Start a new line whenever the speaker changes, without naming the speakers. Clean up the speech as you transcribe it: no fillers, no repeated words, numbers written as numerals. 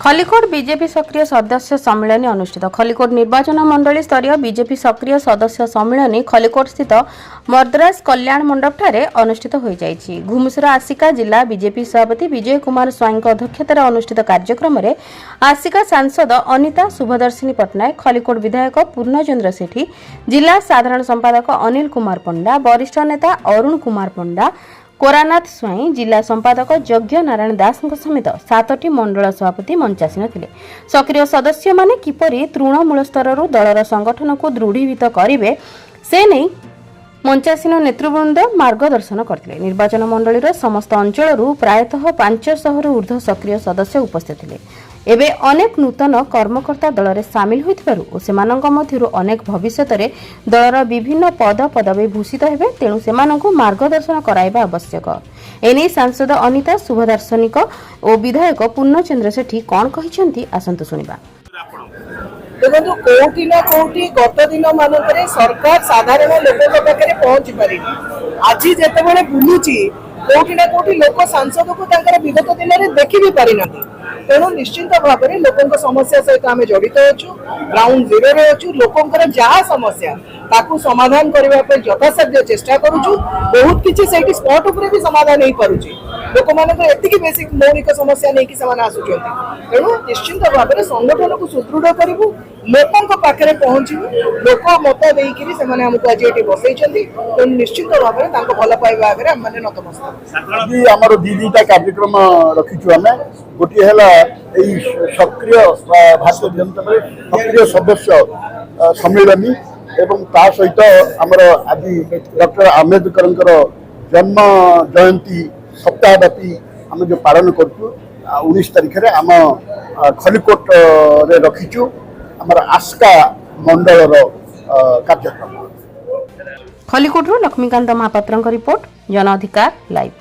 Khallikote BJP सक्रिय सदस्य सम्मेलन अनुष्ठित। खलिकोट निर्वाचन मंडली स्तरीय बीजेपी सक्रिय सदस्य सम्मेलन खलिकोट स्थित मर्दराज कल्याण मंडप ठारे अनुष्ठित हो जाइछि। घुमुसर आसिका जिला बीजेपी सभापति विजय कुमार स्वाईं अध्यक्षतार अनुष्ठित कार्यक्रम में आसिका सांसद अनिता शुभदर्शिनी पट्टनायक, खलिकोट विधायक पूर्णचंद्र सेठी, जिला साधारण संपादक अनिल कुमार पंडा, वरिष्ठ नेता अरुण कुमार पंडा, कोरानाथ स्वाई, जिला संपादक यज्ञ नारायण दास समेत 7टी मंडल सभापति मंचासीन थिले। सक्रिय सदस्य माने किपरि तृणमूल स्तर दलर संगठन को दृढ़ीभूत करेंगे से नहीं मंचासीन नेतृवृंद मार्गदर्शन करते। निर्वाचन मंडलीर समस्त अंचल प्रायतः 500 ऊर्ध्व सक्रिय सदस्य उपस्थित थे। एबे अनेक नूतन कर्मकर्ता दल में सामिल होथिबारु अनेक भविष्य दलर विभिन्न पद पदवी भूषित हेबे, तेणु सेमानंकु मार्गदर्शन कराइबा आवश्यक। एने सांसद अनिता शुभदर्शनिक और विधायक पूर्णचंद्र सेठी कौन कहिसेंती आसंतु सुनिबा।
देखो कोटी ना कोटी गत दिन मानक सरकार साधारण लोक पाखे पहुंची पारि आज जिते बुलूची कोटी ना कोटी लोक सांसद को विगत दिन में देखी भी पारि ना। तेणु निश्चिंत भाव में लोकों समस्या सहित आम जड़ित अच्छु, ग्राउंड जीरो रे अच्छु। लोकों जहाँ समस्या ताकू समाधान करने यथासाध्य चेष्टा करुचु। बहुत किसी से स्पॉट उपर भी समाधान हो पारुची। लोक मान एति बेसिक मौलिक समस्या नहीं कि आसुच्च। तेणु निश्चिंत भाव में संगठन को सुदृढ़ करूँ, लोकों पाखे पहुँचू, लोक मत देकर आमको आज ये बसई। तेणु निश्चित भाव में भल पाइबा आगे आम मैंने नतमस्तक।
आमर दीटा कार्यक्रम रखीचु आम गोटे सक्रिय भारतीय जनता पार्टी सक्रिय सदस्य सम्मेलन एवं ता सहित आमर आज डॉक्टर आम्बेडकर जन्म जयंती सप्ताहव्यापी आम जो पालन करूँ 19 तारिख में आम खलिकोट रे रखीचु आमर आस्का मंडल कार्यक्रम।
खलिकोट लक्ष्मीकांत महापात्र रिपोर्ट, जन अधिकार लाइव।